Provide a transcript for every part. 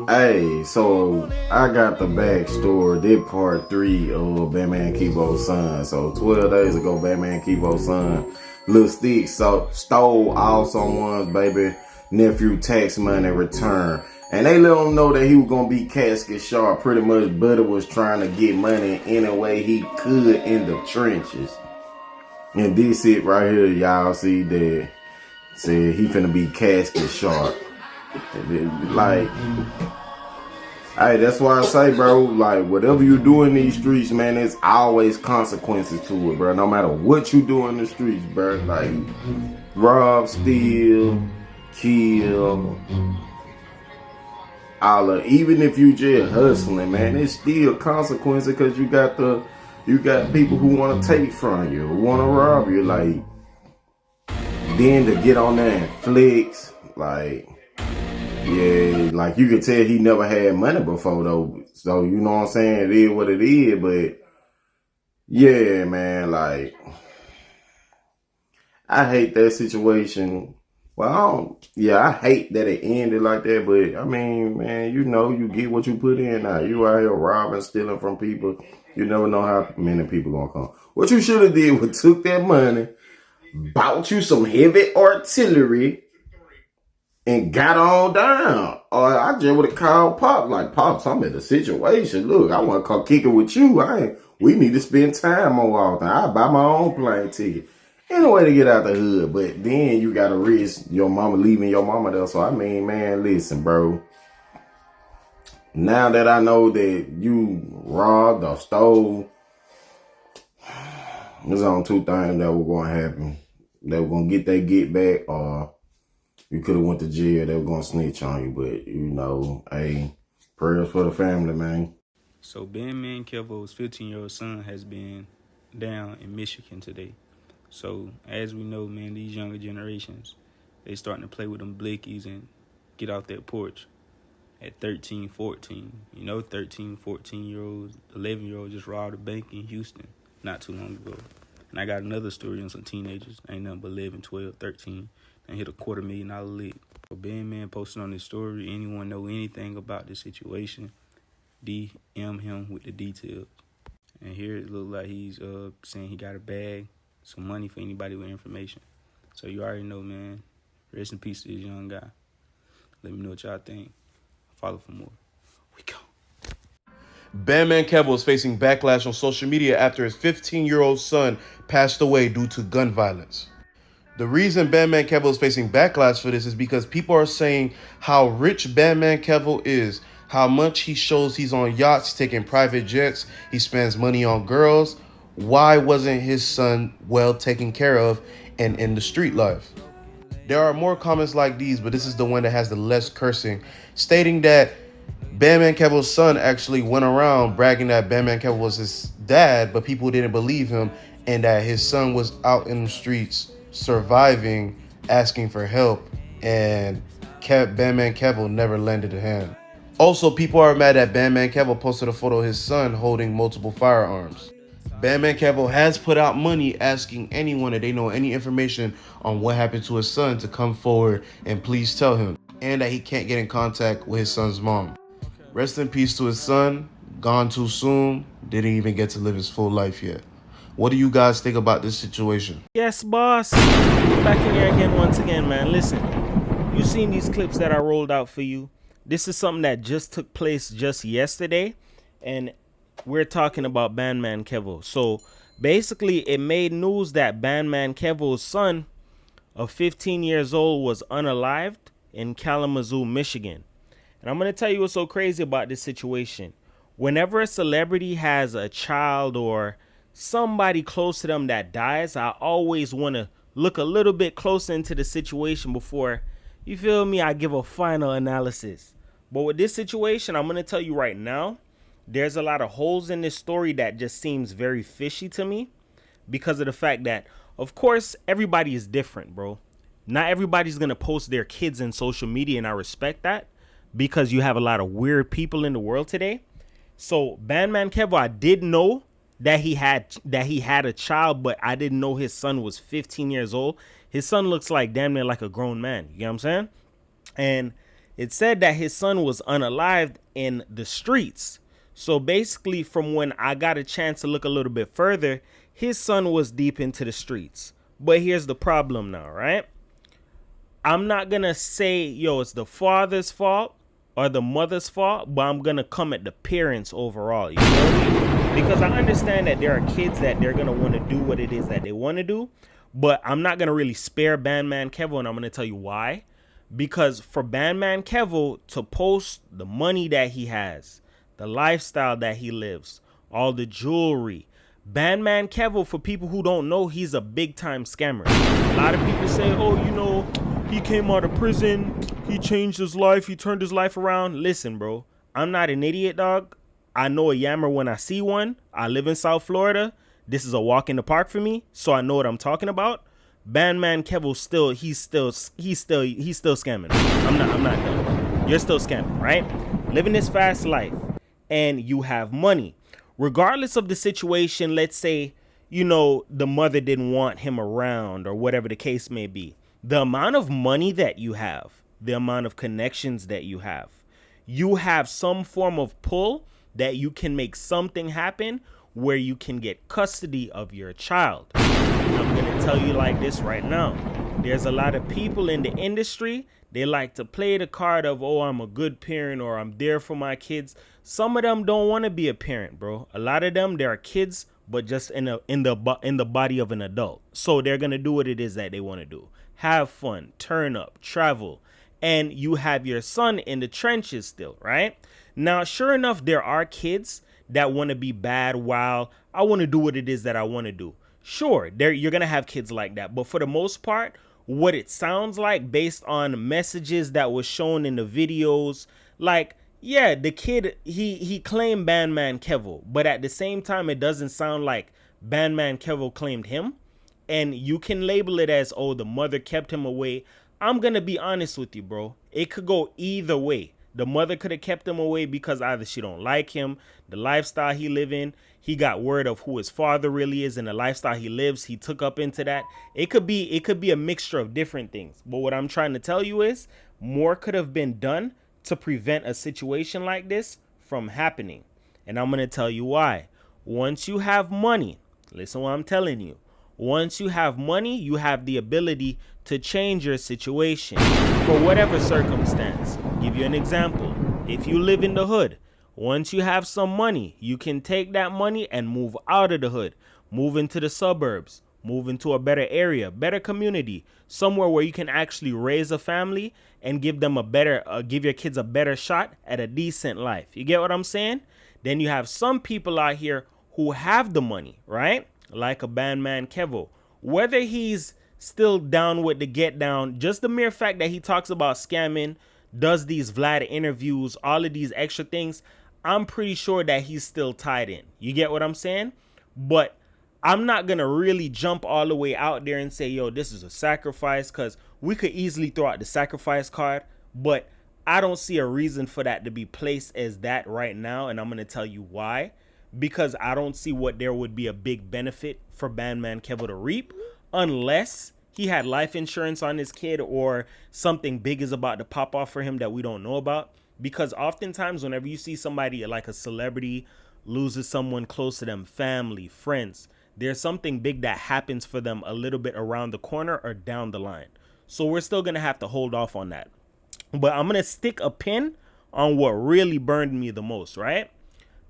Hey, so I got the backstory. Did part 3 of Bandman Kevo's son. So 12 days ago, Bandman Kevo's son, Lil Stick, stole all someone's baby nephew tax money return. And they let him know that he was gonna be casket sharp. Pretty much Buddy was trying to get money any way he could in the trenches. And this it right here, y'all see that said he finna be casket sharp. Like, hey, that's why I say, bro, like, whatever you do in these streets, man, there's always consequences to it, bro. No matter what you do in the streets, bro. Like, rob, steal, kill, all of, even if you just hustling, man, it's still consequences because you got people who want to take from you, who want to rob you. Like, then to get on there and flex, like, yeah, like you could tell he never had money before though. So you know what I'm saying? It is what it is, but yeah, man, like I hate that situation. Well, I hate that it ended like that, but I mean, man, you know, you get what you put in now. You out here robbing, stealing from people. You never know how many people gonna come. What you should have did was took that money, bought you some heavy artillery, and got on down. Or I just would have called Pop, like, Pops, I'm in the situation. Look, I want to come kick it with you. We need to spend time more often. I'll buy my own plane ticket. Ain't no way to get out the hood. But then you got to risk your mama leaving your mama there. So, I mean, man, listen, bro. Now that I know that you robbed or stole, there's only two things that were going to happen. They were going to get their get back, or you could have went to jail. They were going to snitch on you. But, you know, hey, prayers for the family, man. So Bandman Kevo's 15-year-old son has been down in Michigan today. So as we know, man, these younger generations, they starting to play with them blickies and get off that porch at 13, 14. You know, 13, 14-year-olds, 11-year-olds just robbed a bank in Houston not too long ago. And I got another story on some teenagers. Ain't nothing but 11, 12, 13. And hit a $250,000 lick. So Bandman posted on this story. Anyone know anything about this situation? DM him with the details. And here it looks like he's saying he got a bag, some money for anybody with information. So you already know, man. Rest in peace to this young guy. Let me know what y'all think. Follow for more. We go. Bandman Kevo is facing backlash on social media after his 15-year-old son passed away due to gun violence. The reason Bandman Kevo is facing backlash for this is because people are saying how rich Bandman Kevo is, how much he shows he's on yachts, taking private jets, he spends money on girls. Why wasn't his son well taken care of and in the street life? There are more comments like these, but this is the one that has the less cursing, stating that Bandman Kevo's son actually went around bragging that Bandman Kevo was his dad, but people didn't believe him, and that his son was out in the streets surviving, asking for help, and Bandman Kevo never lended a hand. Also, people are mad that Bandman Kevo posted a photo of his son holding multiple firearms. Bandman Kevo has put out money asking anyone that they know any information on what happened to his son to come forward and please tell him, and that he can't get in contact with his son's mom. Rest in peace to his son, gone too soon, didn't even get to live his full life yet. What do you guys think about this situation? Yes, boss. Back in here again once again, man. Listen, you seen these clips that I rolled out for you. This is something that just took place just yesterday, and we're talking about Bandman Kevo. So basically, it made news that Bandman Kevo's son of 15 years old was unalived in Kalamazoo, Michigan. And I'm going to tell you what's so crazy about this situation. Whenever a celebrity has a child or somebody close to them that dies, I always want to look a little bit closer into the situation before, you feel me, I give a final analysis. But with this situation, I'm going to tell you right now, there's a lot of holes in this story that just seems very fishy to me because of the fact that, of course, everybody is different, bro. Not everybody's going to post their kids in social media, and I respect that because you have a lot of weird people in the world today. So Bandman Kevo, I did know that he had a child, but I didn't know his son was 15 years old. His son looks like damn near like a grown man. You know what I'm saying? And It said that his son was unalived in the streets. So basically, from when I got a chance to look a little bit further, his son was deep into the streets. But here's the problem now, right? I'm not going to say, yo, it's the father's fault or the mother's fault, but I'm going to come at the parents overall. You feel me? Because I understand that there are kids that they're going to want to do what it is that they want to do. But I'm not going to really spare Bandman Kevo, and I'm going to tell you why. Because for Bandman Kevo to post the money that he has, the lifestyle that he lives, all the jewelry, Bandman Kevo, for people who don't know, he's a big time scammer. A lot of people say, oh, you know, he came out of prison, he changed his life, he turned his life around. Listen, bro, I'm not an idiot, dog. I know a yammer when I see one. I live in South Florida. This is a walk in the park for me, so I know what I'm talking about. Bandman Kevo he's still scamming. I'm not done. You're still scamming, right? Living this fast life and you have money. Regardless of the situation, let's say, you know, the mother didn't want him around or whatever the case may be. The amount of money that you have, the amount of connections that you have some form of pull that you can make something happen where you can get custody of your child. I'm going to tell you like this right now. There's a lot of people in the industry, they like to play the card of, oh, I'm a good parent or I'm there for my kids. Some of them don't want to be a parent, bro. A lot of them, they are kids, but just in the body of an adult. So they're going to do what it is that they want to do. Have fun, turn up, travel. And you have your son in the trenches still, right? Now, sure enough, there are kids that want to be bad, wild. I want to do what it is that I want to do. Sure, you're going to have kids like that. But for the most part, what it sounds like based on messages that was shown in the videos, like, yeah, the kid, he claimed Bandman Kevo. But at the same time, it doesn't sound like Bandman Kevo claimed him. And you can label it as, oh, the mother kept him away. I'm going to be honest with you, bro. It could go either way. The mother could have kept him away because either she don't like him, the lifestyle he live in, he got word of who his father really is and the lifestyle he lives, he took up into that. It could be a mixture of different things. But what I'm trying to tell you is more could have been done to prevent a situation like this from happening. And I'm going to tell you why. Once you have money, listen what I'm telling you. Once you have money, you have the ability to change your situation for whatever circumstance. Give you an example. If you live in the hood, once you have some money, you can take that money and move out of the hood, move into the suburbs, move into a better area, better community, somewhere where you can actually raise a family and give them give your kids a better shot at a decent life. You get what I'm saying? Then you have some people out here who have the money, right? Like a Bandman Kevo. Whether he's still down with the get down, just the mere fact that he talks about scamming, does these Vlad interviews, all of these extra things, I'm pretty sure that he's still tied in. You get what I'm saying? But I'm not going to really jump all the way out there and say, yo, this is a sacrifice, because we could easily throw out the sacrifice card, but I don't see a reason for that to be placed as that right now, and I'm going to tell you why. Because I don't see what there would be a big benefit for Bandman Kevo to reap unless he had life insurance on his kid or something big is about to pop off for him that we don't know about. Because oftentimes whenever you see somebody like a celebrity loses someone close to them, family, friends, there's something big that happens for them a little bit around the corner or down the line. So we're still going to have to hold off on that. But I'm going to stick a pin on what really burned me the most, right?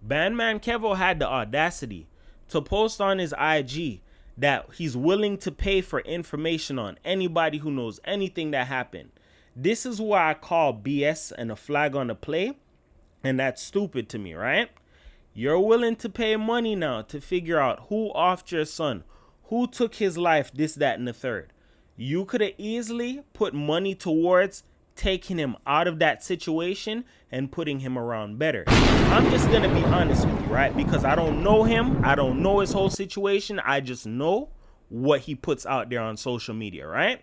Bandman Kevo had the audacity to post on his IG that he's willing to pay for information on anybody who knows anything that happened. This is why I call BS and a flag on the play, and that's stupid to me, right? You're willing to pay money now to figure out who offed your son, who took his life, this, that, and the third. You could have easily put money towards taking him out of that situation and putting him around better. I'm just going to be honest with you, right? Because I don't know him. I don't know his whole situation. I just know what he puts out there on social media, right?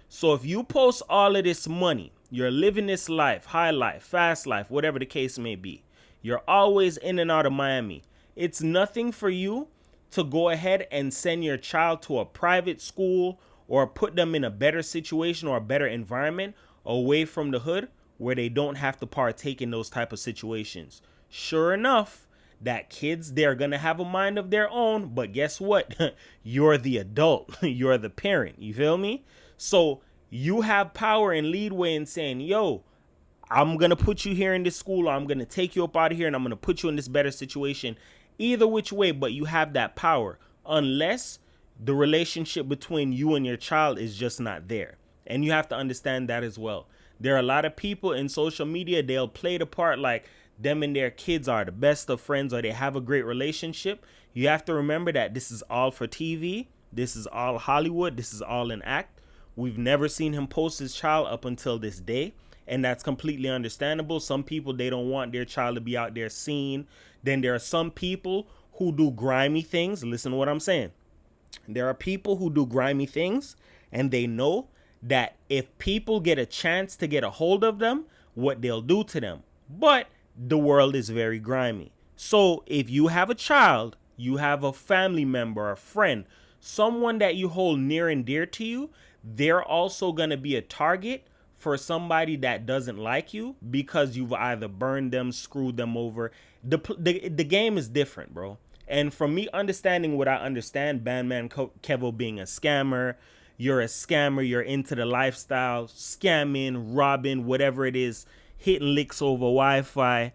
So if you post all of this money, you're living this life, high life, fast life, whatever the case may be. You're always in and out of Miami. It's nothing for you to go ahead and send your child to a private school or put them in a better situation or a better environment away from the hood where they don't have to partake in those type of situations. Sure enough, that kids, they're going to have a mind of their own, but guess what? You're the adult. You're the parent. You feel me? So you have power and leadway in saying, yo, I'm going to put you here in this school, or I'm going to take you up out of here and I'm going to put you in this better situation. Either which way, but you have that power, unless the relationship between you and your child is just not there. And you have to understand that as well. There are a lot of people in social media, they'll play the part like them and their kids are the best of friends or they have a great relationship. You have to remember that this is all for TV. This is all Hollywood. This is all an act. We've never seen him post his child up until this day. And that's completely understandable. Some people, they don't want their child to be out there seen. Then there are some people who do grimy things. Listen to what I'm saying. There are people who do grimy things and they know that if people get a chance to get a hold of them, what they'll do to them. But the world is very grimy. So if you have a child, you have a family member, a friend, someone that you hold near and dear to you, they're also going to be a target for somebody that doesn't like you because you've either burned them, screwed them over. The game is different, bro. And from me understanding what I understand, Bandman Kevo being a scammer, you're a scammer, you're into the lifestyle, scamming, robbing, whatever it is, hitting licks over Wi-Fi,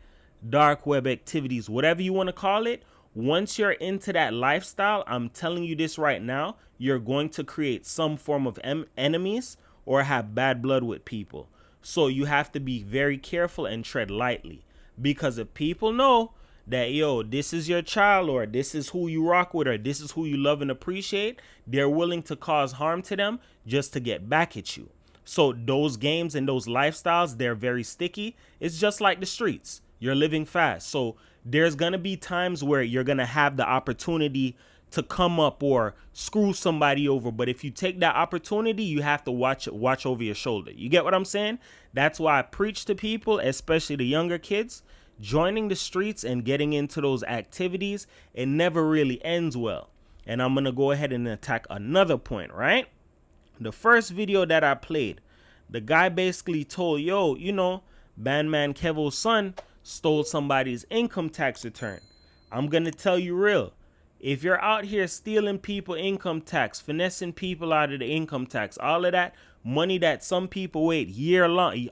dark web activities, whatever you want to call it. Once you're into that lifestyle, I'm telling you this right now, you're going to create some form of enemies or have bad blood with people. So you have to be very careful and tread lightly. Because if people know that, yo, this is your child, or this is who you rock with, or this is who you love and appreciate, they're willing to cause harm to them just to get back at you. So those games and those lifestyles, they're very sticky. It's just like the streets. You're living fast. So there's going to be times where you're going to have the opportunity to come up or screw somebody over. But if you take that opportunity, you have to watch over your shoulder. You get what I'm saying? That's why I preach to people, especially the younger kids. Joining the streets and getting into those activities, it never really ends well. And I'm going to go ahead and attack another point, right? The first video that I played, the guy basically told, yo, you know, Bandman Kevo's son stole somebody's income tax return. I'm going to tell you real. If you're out here stealing people income tax, finessing people out of the income tax, all of that money that some people wait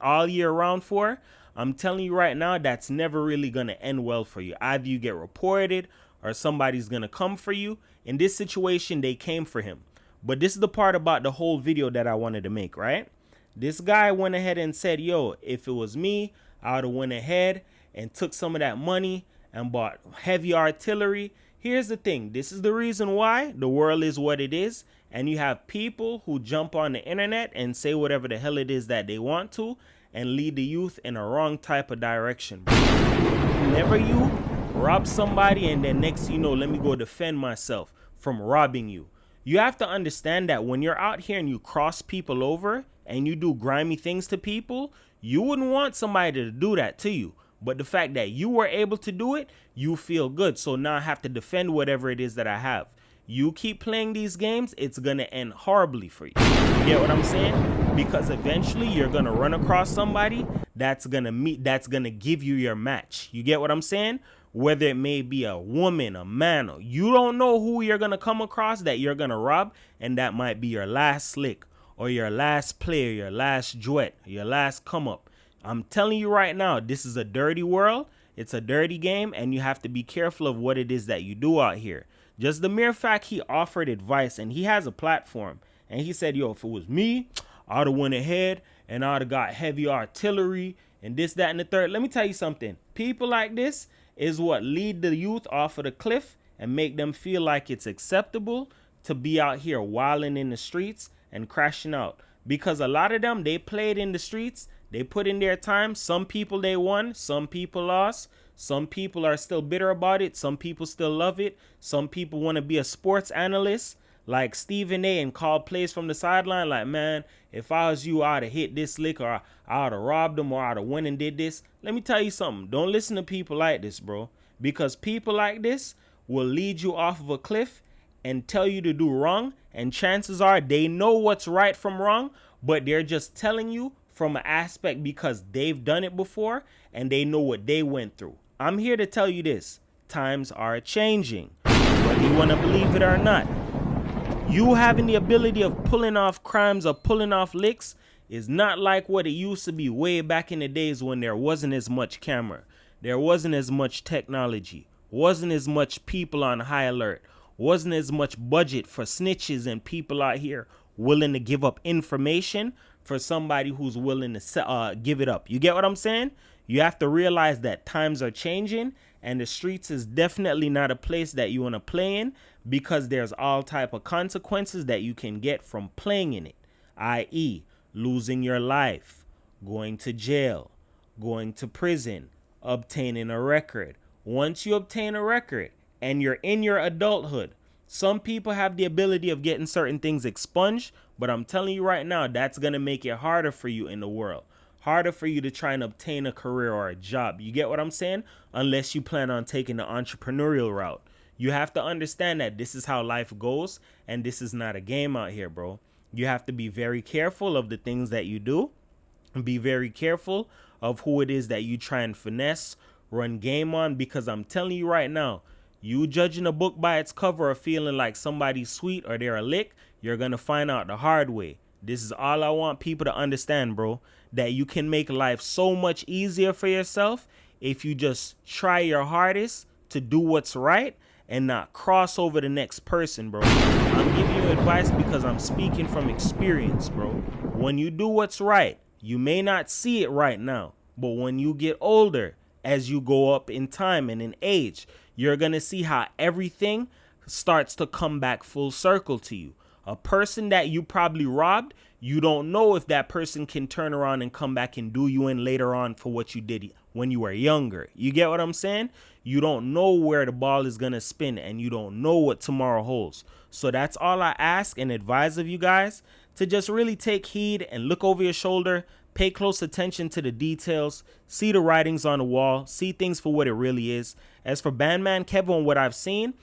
all year round for, I'm telling you right now, that's never really going to end well for you. Either you get reported or somebody's going to come for you. In this situation, they came for him. But this is the part about the whole video that I wanted to make, right? This guy went ahead and said, yo, if it was me, I would have went ahead and took some of that money and bought heavy artillery. Here's the thing. This is the reason why the world is what it is. And you have people who jump on the internet and say whatever the hell it is that they want to and lead the youth in a wrong type of direction. Whenever you rob somebody and then next thing you know, let me go defend myself from robbing you. You have to understand that when you're out here and you cross people over and you do grimy things to people, you wouldn't want somebody to do that to you. But the fact that you were able to do it, you feel good. So now I have to defend whatever it is that I have. You keep playing these games, it's going to end horribly for you. You get what I'm saying? Because eventually you're going to run across somebody that's going to give you your match. You get what I'm saying? Whether it may be a woman, a man, or you don't know who you're going to come across that you're going to rob, and that might be your last slick or your last play or your last duet, or your last come up. I'm telling you right now, this is a dirty world. It's a dirty game, and you have to be careful of what it is that you do out here. Just the mere fact he offered advice, and he has a platform, and he said, yo, if it was me, I'd have went ahead and I'd have got heavy artillery and this, that, and the third. Let me tell you something. People like this is what lead the youth off of the cliff and make them feel like it's acceptable to be out here wilding in the streets and crashing out. Because a lot of them, they played in the streets. They put in their time. Some people, they won. Some people lost. Some people are still bitter about it. Some people still love it. Some people want to be a sports analyst like Stephen A. and call plays from the sideline like, man, if I was you, I'd have hit this lick, or I'd have robbed them, or I'd have went and did this. Let me tell you something. Don't listen to people like this, bro. Because people like this will lead you off of a cliff and tell you to do wrong. And chances are they know what's right from wrong, but they're just telling you from an aspect because they've done it before and they know what they went through. I'm here to tell you this. Times are changing, whether you want to believe it or not. You having the ability of pulling off crimes or pulling off licks is not like what it used to be way back in the days when there wasn't as much camera. There wasn't as much technology. Wasn't as much people on high alert. Wasn't as much budget for snitches and people out here willing to give up information for somebody who's willing to give it up. You get what I'm saying? You have to realize that times are changing and the streets is definitely not a place that you want to play in because there's all type of consequences that you can get from playing in it, i.e. losing your life, going to jail, going to prison, obtaining a record. Once you obtain a record and you're in your adulthood, some people have the ability of getting certain things expunged, but I'm telling you right now, that's going to make it harder for you in the world. Harder for you to try and obtain a career or a job. You get what I'm saying? Unless you plan on taking the entrepreneurial route. You have to understand that this is how life goes, and this is not a game out here, bro. You have to be very careful of the things that you do, and be very careful of who it is that you try and finesse, run game on, because I'm telling you right now, you judging a book by its cover or feeling like somebody's sweet or they're a lick, you're going to find out the hard way. This is all I want people to understand, bro, that you can make life so much easier for yourself if you just try your hardest to do what's right and not cross over the next person, bro. I'm giving you advice because I'm speaking from experience, bro. When you do what's right, you may not see it right now, but when you get older, as you go up in time and in age, you're going to see how everything starts to come back full circle to you. A person that you probably robbed, you don't know if that person can turn around and come back and do you in later on for what you did when you were younger. You get what I'm saying? You don't know where the ball is going to spin and you don't know what tomorrow holds. So that's all I ask and advise of you guys, to just really take heed and look over your shoulder, pay close attention to the details, see the writings on the wall, see things for what it really is. As for Bandman Kevo and what I've seen,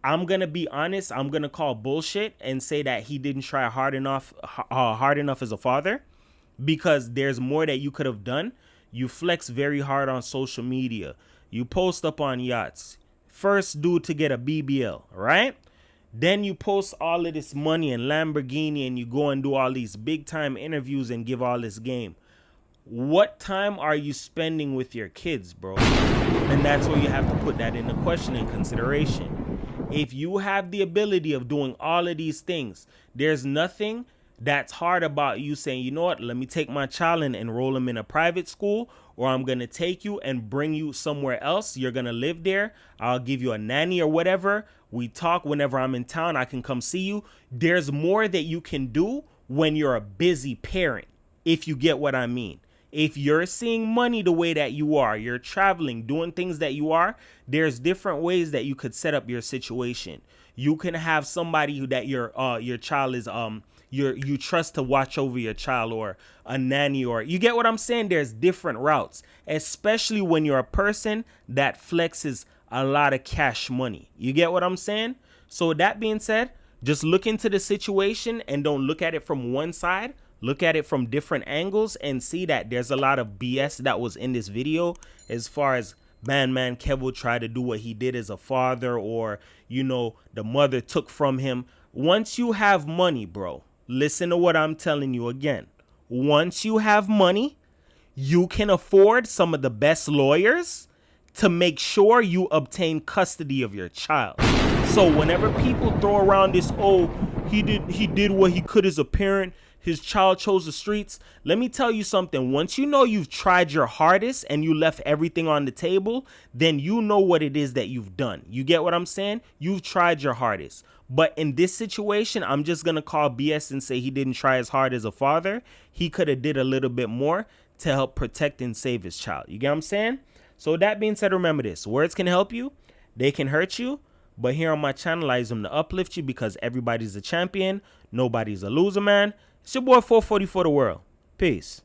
I'm going to be honest, I'm going to call bullshit and say that he didn't try hard enough as a father, because there's more that you could have done. You flex very hard on social media. You post up on yachts. First dude to get a BBL, right? Then you post all of this money and Lamborghini and you go and do all these big time interviews and give all this game. What time are you spending with your kids, bro? And that's where you have to put that into question and consideration. If you have the ability of doing all of these things, there's nothing that's hard about you saying, you know what, let me take my child and enroll him in a private school, or I'm going to take you and bring you somewhere else. You're going to live there. I'll give you a nanny or whatever. We talk whenever I'm in town. I can come see you. There's more that you can do when you're a busy parent, if you get what I mean. If you're seeing money the way that you are, you're traveling, doing things that you are, there's different ways that you could set up your situation. You can have somebody that your child is you trust to watch over your child, or a nanny, or you get what I'm saying? There's different routes, especially when you're a person that flexes a lot of cash money. You get what I'm saying? So that being said, just look into the situation and don't look at it from one side. Look at it from different angles and see that there's a lot of BS that was in this video, as far as Bandman Kevo tried to do what he did as a father, or, you know, the mother took from him. Once you have money, bro, listen to what I'm telling you again. Once you have money, you can afford some of the best lawyers to make sure you obtain custody of your child. So whenever people throw around this, oh, he did what he could as a parent, his child chose the streets. Let me tell you something. Once you know you've tried your hardest and you left everything on the table, then you know what it is that you've done. You get what I'm saying? You've tried your hardest. But in this situation, I'm just going to call BS and say he didn't try as hard as a father. He could have did a little bit more to help protect and save his child. You get what I'm saying? So that being said, remember this. Words can help you. They can hurt you. But here on my channel, I use them to uplift you, because everybody's a champion. Nobody's a loser, man. It's your boy 440 for the world. Peace.